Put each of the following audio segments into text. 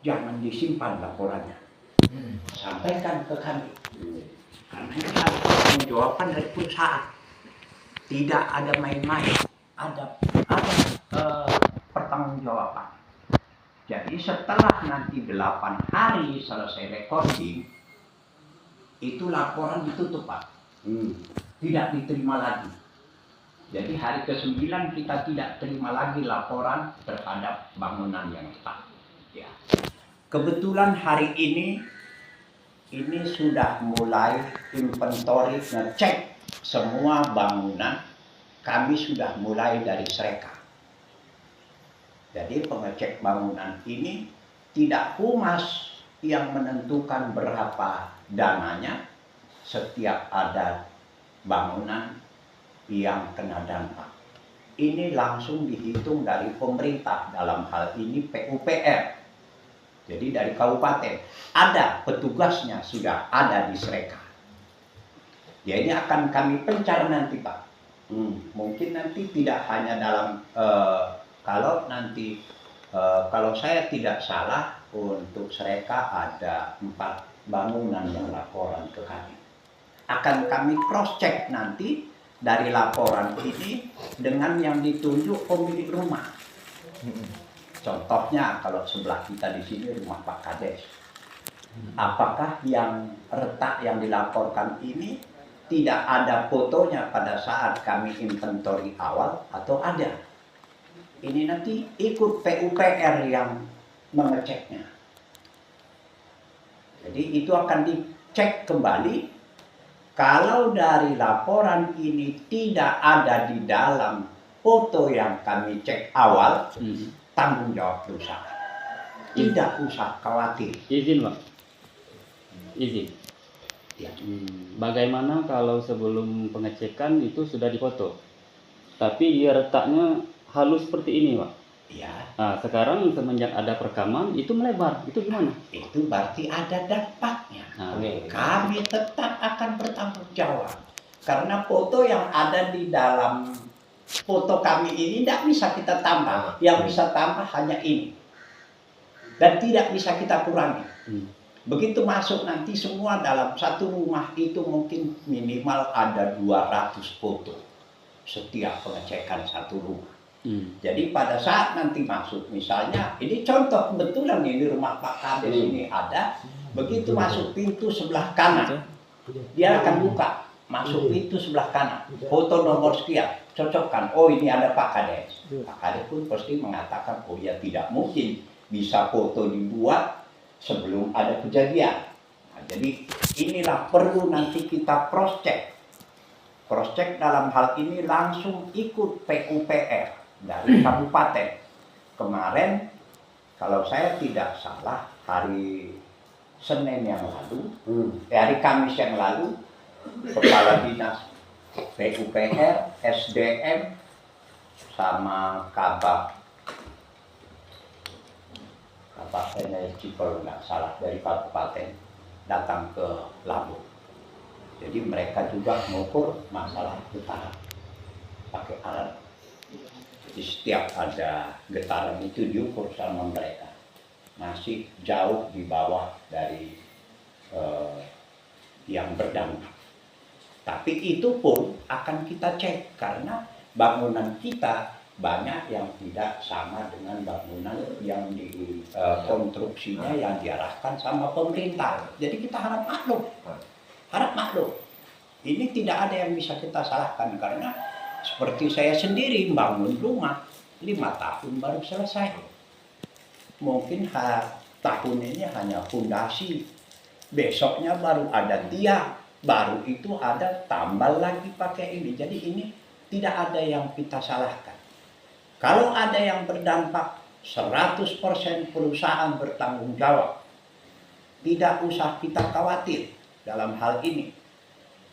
jangan disimpan laporannya. Sampaikan ke kami. Karena ini harus pertanggungjawaban dari perusahaan. Tidak ada main-main. Ada pertanggungjawaban. Jadi setelah nanti 8 hari selesai recording, itu laporan ditutup, Pak. Tidak diterima lagi. Jadi hari ke-9 kita tidak terima lagi laporan terhadap bangunan yang retak. Ya. Kebetulan hari ini sudah mulai inventory, ngecek semua bangunan. Kami sudah mulai dari Sreka. Jadi pengecek bangunan ini tidak humas yang menentukan berapa dananya setiap ada bangunan yang kena dampak. Ini langsung dihitung dari pemerintah, dalam hal ini PUPR. Jadi dari kabupaten, ada petugasnya sudah ada di Sreka. Ya ini akan kami pencar nanti, Pak. Mungkin nanti tidak hanya dalam kalau nanti kalau saya tidak salah untuk Sreka ada 4 bangunan yang laporan ke kami. Akan kami cross check nanti dari laporan ini dengan yang ditunjuk pemilik rumah. Contohnya kalau sebelah kita di sini rumah Pak Kades. Apakah yang retak yang dilaporkan ini tidak ada fotonya pada saat kami inventory awal atau ada? Ini nanti ikut PUPR yang mengeceknya. Jadi itu akan dicek kembali. Kalau dari laporan ini tidak ada di dalam foto yang kami cek awal, tanggung jawab perusahaan. Tidak usah khawatir. Izin, Pak. Izin. Ya. Bagaimana kalau sebelum pengecekan itu sudah difoto, tapi dia retaknya halus seperti ini, Pak? Ya. Nah, sekarang semenjak ada perekaman itu melebar, itu gimana? Itu berarti ada dampaknya. Nah, kami tetap akan bertanggung jawab. Karena foto yang ada di dalam foto kami ini tidak bisa kita tambah. Yang bisa tambah hanya ini. Dan tidak bisa kita kurangi. Begitu masuk nanti semua dalam satu rumah itu mungkin minimal ada 200 foto. Setiap pengecekan satu rumah. Jadi pada saat nanti masuk, misalnya ini contoh kebetulan ini rumah Pak Kades ini ada, begitu masuk pintu sebelah kanan, dia akan buka, masuk pintu sebelah kanan, foto nomor sekian, cocokkan, oh ini ada Pak Kades. Pak Kades pun pasti mengatakan, oh ya tidak mungkin bisa foto dibuat sebelum ada kejadian. Nah, jadi inilah perlu nanti kita cross check. Cross check dalam hal ini langsung ikut PUPR dari kabupaten. Kemarin kalau saya tidak salah hari Senin yang lalu, hari Kamis yang lalu, Kepala Dinas PUPR, SDM sama Kabak Energi kalau nggak salah dari kabupaten datang ke Lampung. Jadi mereka juga mengukur masalah getaran pakai alat. Jadi setiap ada getaran itu diukur sama mereka. Masih jauh di bawah dari yang berdampak. Tapi itu pun akan kita cek karena bangunan kita banyak yang tidak sama dengan bangunan yang dikonstruksinya yang diarahkan sama pemerintah. Jadi kita harap maklum. Harap maklum. Ini tidak ada yang bisa kita salahkan karena seperti saya sendiri bangun rumah 5 tahun baru selesai. Mungkin tahun ini hanya fondasi. Besoknya baru ada tiang. Baru itu ada tambal lagi pakai ini. Jadi ini tidak ada yang kita salahkan. Kalau ada yang berdampak 100% perusahaan bertanggung jawab. Tidak usah kita khawatir dalam hal ini.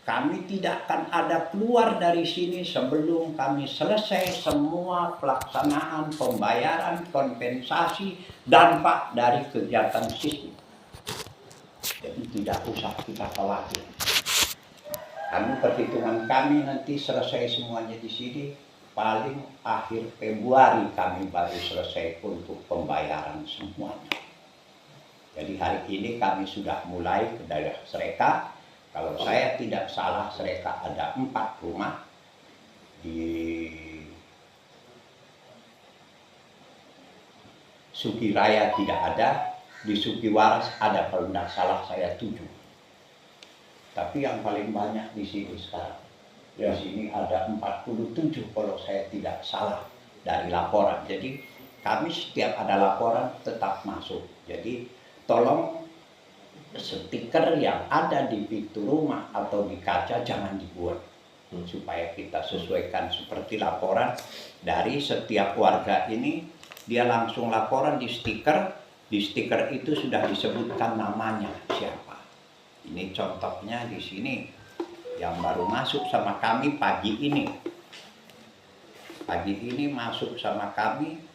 Kami tidak akan ada keluar dari sini sebelum kami selesai semua pelaksanaan pembayaran kompensasi dampak dari kegiatan sismik. Jadi tidak usah kita khawatir. Perhitungan kami nanti selesai semuanya di sini. Paling akhir Februari kami baru selesai untuk pembayaran semuanya. Jadi hari ini kami sudah mulai ke daerah Sreka. Kalau saya tidak salah, Sreka ada 4 rumah. Di Sukiraya tidak ada, di Sukiwaras ada, kalau tidak salah saya 7. Tapi yang paling banyak di sini sekarang. Di sini ada 47 kalau saya tidak salah dari laporan. Jadi kami setiap ada laporan tetap masuk. Jadi tolong stiker yang ada di pintu rumah atau di kaca jangan dibuat, supaya kita sesuaikan seperti laporan dari setiap warga ini. Dia langsung laporan di stiker itu sudah disebutkan namanya siapa. Ini contohnya di sini yang baru masuk sama kami pagi ini masuk sama kami.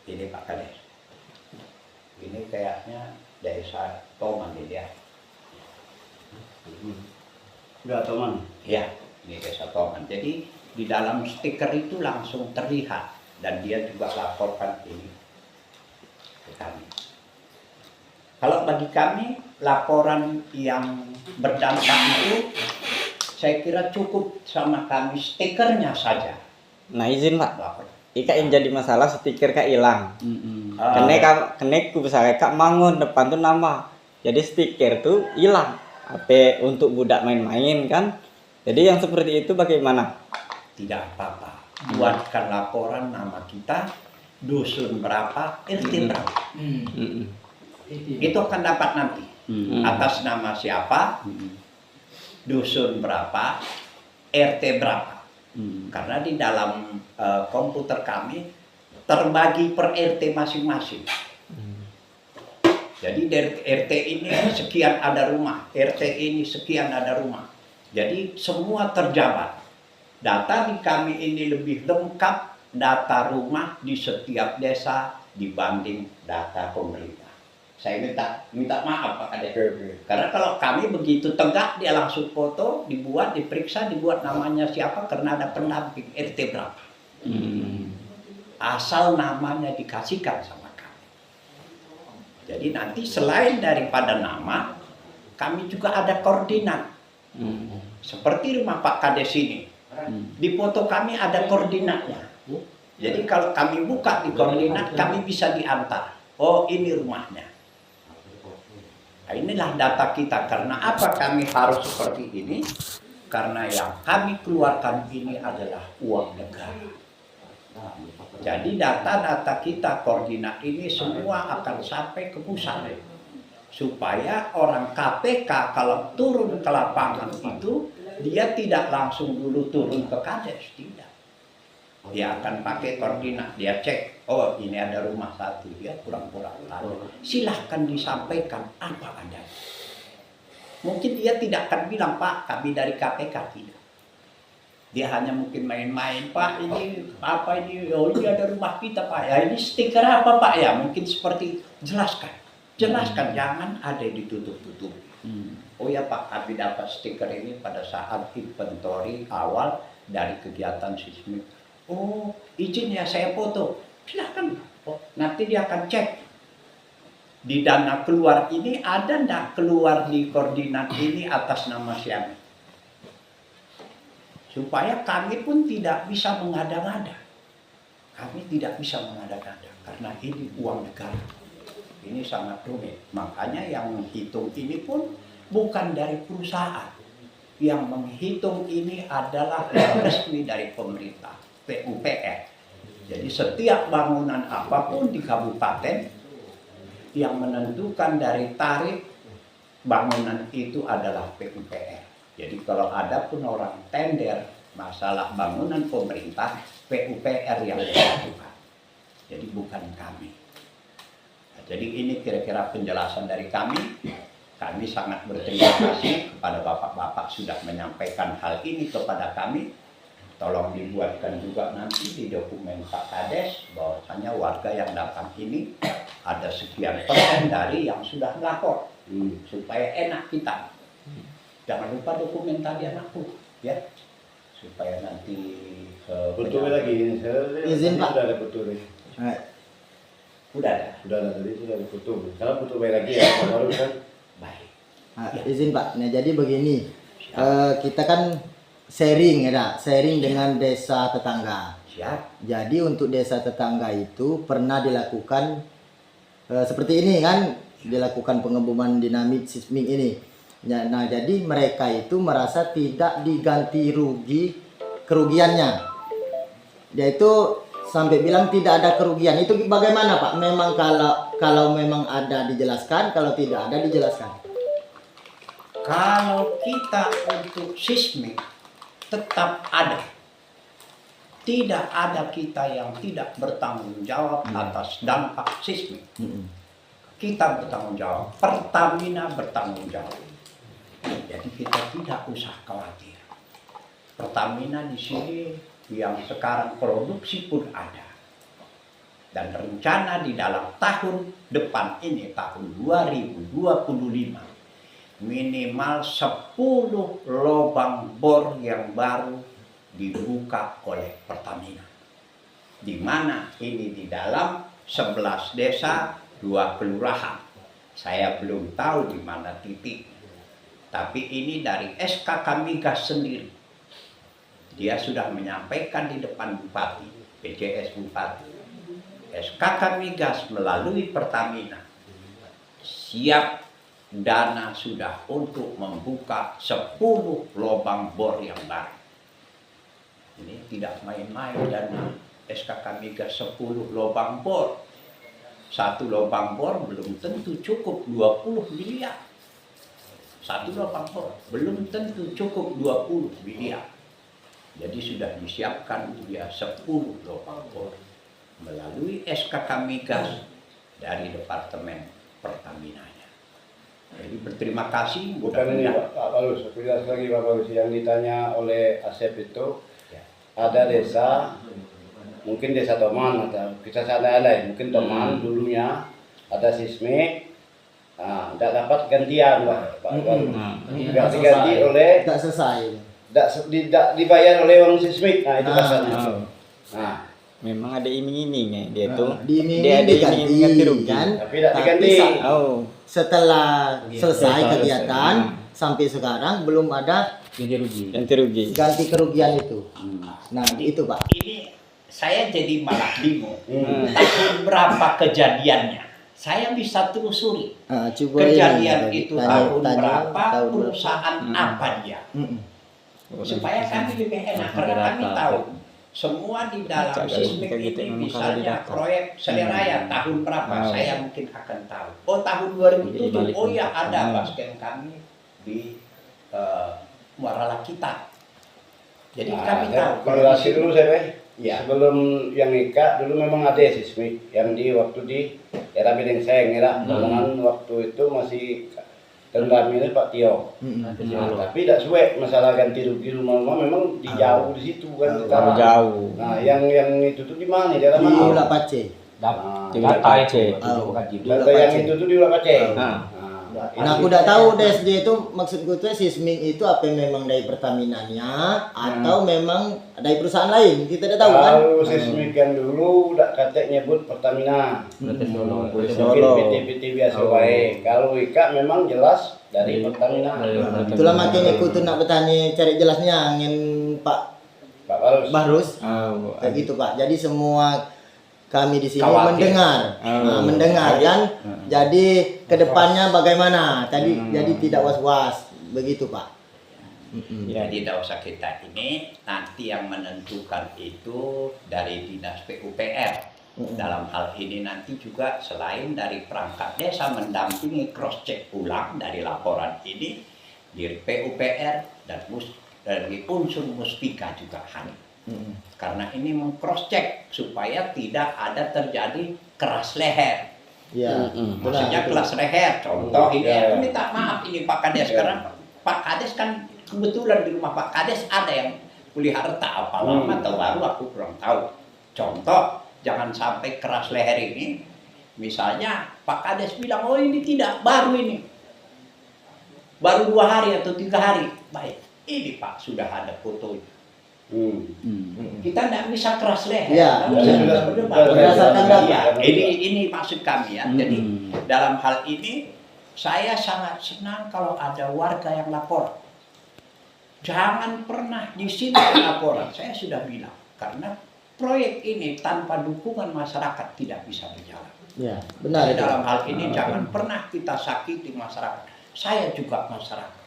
Ini Pak Kades, ini kayaknya desa Toman dia. Udah teman. Ya, ini desa Toman. Jadi di dalam stiker itu langsung terlihat dan dia juga laporkan ini ke kami. Kalau bagi kami laporan yang berdampak itu saya kira cukup sama kami stikernya saja. Nah izin Pak, Lapor. ika yang jadi masalah stiker kak hilang. Ah, Kene ku bisa kak mangun depan tuh nama. Jadi stiker tuh hilang. Apa untuk budak main-main kan? Jadi yang seperti itu bagaimana? tidak apa-apa. Buatkan laporan nama kita, dusun berapa, RT berapa. Itu akan dapat nanti. Atas nama siapa, dusun berapa, RT berapa. Karena di dalam komputer kami terbagi per RT masing-masing. Jadi dari RT ini sekian ada rumah, RT ini sekian ada rumah. Jadi semua terjabar. Data di kami ini lebih lengkap data rumah di setiap desa dibanding data pemerintah. Saya minta maaf Pak Kades. Karena kalau kami begitu tegak, dia langsung foto, dibuat, diperiksa, dibuat namanya siapa karena ada pendamping RT berapa. Asal namanya dikasihkan sama kami. Jadi nanti selain daripada nama, kami juga ada koordinat. Seperti rumah Pak Kades ini. Di foto kami ada koordinatnya. Jadi kalau kami buka di koordinat, kami bisa diantar. Oh ini rumahnya. Nah, inilah data kita. Karena apa kami harus seperti ini? Karena yang kami keluarkan ini adalah uang negara. Jadi data-data kita, koordinat ini semua akan sampai ke pusat. Supaya orang KPK kalau turun ke lapangan itu, dia tidak langsung dulu turun ke Kades, tidak. Dia akan pakai koordinat, dia cek, oh ini ada rumah satu, dia kurang-kurang ada. Silahkan disampaikan apa adanya. Mungkin dia tidak akan bilang, Pak kami dari KPK, tidak. Dia hanya mungkin main-main, Pak ini apa ini, oh ini ada rumah kita Pak, ya ini stiker apa Pak ya, mungkin seperti jelaskan, jangan ada ditutup-tutup. Oh ya Pak, kami dapat stiker ini pada saat inventory awal dari kegiatan seismik. Oh, izin ya saya foto. Silahkan. Oh, nanti dia akan cek. Di dana keluar ini ada enggak keluar di koordinat ini atas nama siapa? Supaya kami pun tidak bisa mengada-ngada. Kami tidak bisa mengada-ngada karena ini uang negara. Ini sangat rumit. Makanya yang menghitung ini pun bukan dari perusahaan. Yang menghitung ini adalah resmi dari pemerintah, PUPR. Jadi setiap bangunan apapun di kabupaten yang menentukan dari tarif bangunan itu adalah PUPR. Jadi kalau ada pun orang tender masalah bangunan pemerintah, PUPR yang menentukan. Jadi bukan kami. Nah, jadi ini kira-kira penjelasan dari kami. Kami sangat berterima kasih kepada bapak-bapak sudah menyampaikan hal ini kepada kami. Tolong dibuatkan juga nanti di dokumen Pak Kades bahwasanya warga yang datang ini ada sekian persen dari yang sudah melapor supaya enak kita. Jangan lupa dokumen tadi anakku, ya, supaya nanti betul lagi. Izin, Pak. Sudah ada betul. Nah, Udah ada. Sudah ada tadi sudah difoto. Sekarang foto lagi ya, baru kan. Baik. izin Pak. Nah, jadi begini, kita kan sharing ya, Dak. Sharing dengan desa tetangga. Siap. Jadi untuk desa tetangga itu pernah dilakukan seperti ini kan, dilakukan pengembangan dinamik sismik ini. Ya, nah, jadi mereka itu merasa tidak diganti kerugiannya. Yaitu sampai bilang tidak ada kerugian. Itu bagaimana Pak? Memang kalau memang ada dijelaskan, kalau tidak ada dijelaskan. Kalau kita untuk sismik tetap ada. Tidak ada kita yang tidak bertanggung jawab atas dampak sismik. Kita bertanggung jawab, Pertamina bertanggung jawab. Jadi kita tidak usah khawatir. Pertamina di sini yang sekarang produksi pun ada. Dan rencana di dalam tahun depan ini, tahun 2025, minimal 10 lubang bor yang baru dibuka oleh Pertamina. Di mana ini di dalam 11 desa, 2 kelurahan. Saya belum tahu di mana titik. Tapi ini dari SKK Migas sendiri. Dia sudah menyampaikan di depan Bupati, PJS Bupati. SKK Migas melalui Pertamina siap dana sudah untuk membuka 10 lubang bor yang baru. Ini tidak main-main dana SKK Migas 10 lubang bor. 1 lubang bor belum tentu cukup 20 miliar. 1 lubang bor belum tentu cukup 20 miliar. Jadi sudah disiapkan dia 10 lubang bor melalui SKK Migas dari Departemen Pertamina-nya. Jadi berterima kasih. Bukan ini Pak Palus, aku jelas lagi Pak Palus. Yang ditanya oleh Asep itu, ada desa, mungkin desa Toman atau kita sana lain, mungkin Toman dulunya ada sismik, nah, tidak dapat gantian Pak Palus. Tidak diganti oleh, Tidak selesai. tidak dibayar oleh uang sismik, nah itu kasarnya. Nah, Memang ada iming-imingnya dia tuh. Diiming-iming Dia ada diganti, iming-iming ganti rugi. kan? tapi tidak diganti. Oh, Setelah selesai Selesai. kegiatan sampai sekarang belum ada Ganti rugi. ganti rugi. ganti kerugian itu. Nah, itu Pak. Ini saya jadi malah bingung. Hmm. Tahun berapa kejadiannya? Saya bisa telusuri. Coba Kejadian ini, itu tanya- tahun tanya berapa, tahun berapa. perusahaan apa dia. Mm-mm. Supaya kami lebih enak, karena kami tahu semua di dalam Baca sismik kayak gitu, ini memang kalau misalnya didata. proyek Seleraya tahun berapa, Oh. saya mungkin akan tahu. Oh tahun 2007, Jadi oh ya balik. ada basken kami di Muara Lakita. Jadi kami tahu. Korelasi dulu saya. Ya. Sebelum yang nikah dulu memang ada sismik yang di waktu di era Bilengseng era bangunan waktu itu masih tendaminnya Pak Tio. Nah, tapi tidak suwe masalah ganti rugi rumah-rumah memang di jauh di situ kan sekarang. Jauh. Nah, yang itu tuh di mana? Di daerah Di mana? Ulak Pace. Nah, Di Ulak Pace. data yang itu tuh di Ulak Pace. Nah, aku udah tahu DSD itu maksudku tuh sismik itu apa memang dari Pertamina-nya atau memang dari perusahaan lain? Kita tidak tahu kan? Kalau sismik yang dulu udah kata nyebut Pertamina. Berarti Solo. Mungkin Solo. PT-PT biasa baik. Kalau Ika memang jelas dari Pertamina. Itulah makin aku tuh nak bertanya cari jelasnya angin Pak Pak Barus. Bahrus. Oh, Kayak gitu Pak. Jadi semua kami di sini Khawatir. mendengar, mendengar kan. Jadi kedepannya bagaimana? Jadi tidak was-was, begitu Pak. Jadi tidak usah kita ini, nanti yang menentukan itu dari Dinas PUPR. Dalam hal ini nanti juga selain dari perangkat desa mendampingi cross check ulang dari laporan ini di PUPR dan dari unsur muspika juga hadir. Karena ini meng-cross check supaya tidak ada terjadi keras leher. Ya, Maksudnya kelas leher. Contoh ini, aku minta maaf ini Pak Kades karena Pak Kades kan kebetulan di rumah Pak Kades ada yang pelihara tak apa lama atau baru aku kurang tahu. Contoh, jangan sampai keras leher ini. Misalnya Pak Kades bilang, oh ini tidak baru ini, baru 2 hari atau 3 hari. Baik, ini Pak sudah ada fotonya. Kita tidak bisa keras leher. Iya. Kita Ya, bisa sudah. berdebat. Berdasarkan Iya, data. ini maksud kami ya. Jadi dalam hal ini saya sangat senang kalau ada warga yang lapor. Jangan pernah di sini laporan. Saya sudah bilang karena proyek ini tanpa dukungan masyarakat tidak bisa berjalan. Ya, benar itu. Dalam hal ini jangan pernah kita sakiti masyarakat. Saya juga masyarakat.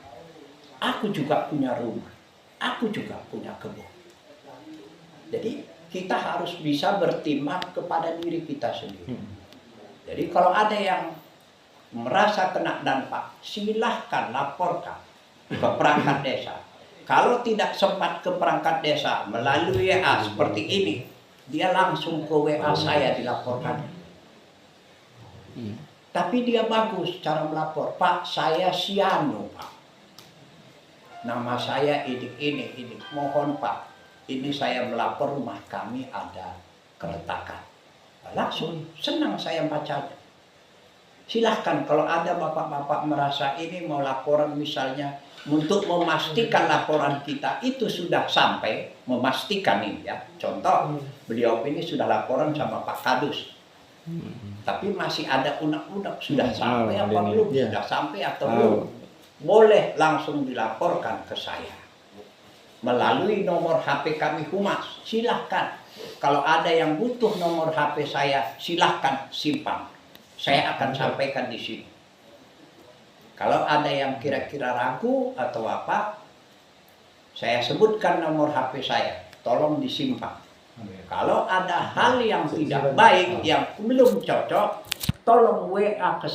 Aku juga punya rumah. Aku juga punya kebun. Jadi kita harus bisa bertimbang kepada diri kita sendiri. Jadi kalau ada yang merasa kena dampak, silahkan laporkan ke perangkat desa. Kalau tidak sempat ke perangkat desa melalui WA seperti ini, dia langsung ke WA saya dilaporkan. Tapi dia bagus cara melapor. Pak, saya Siano, Pak. Nama saya ini. Mohon Pak, ini saya melapor rumah kami ada keretakan. Langsung senang saya bacanya. Silahkan kalau ada bapak-bapak merasa ini mau laporan misalnya untuk memastikan laporan kita itu sudah sampai, memastikan ini ya. Contoh, beliau ini sudah laporan sama Pak Kadus. Tapi masih ada unek-unek sudah sampai apa belum? Iya. Sudah sampai atau belum? Boleh langsung dilaporkan ke saya. Melalui nomor HP kami Humas, silahkan. Kalau ada yang butuh nomor HP saya, silahkan simpan. Saya akan sampaikan di sini. Kalau ada yang kira-kira ragu atau apa, saya sebutkan nomor HP saya. Tolong disimpan. Kalau ada hal yang tidak baik, yang belum cocok, tolong WA ke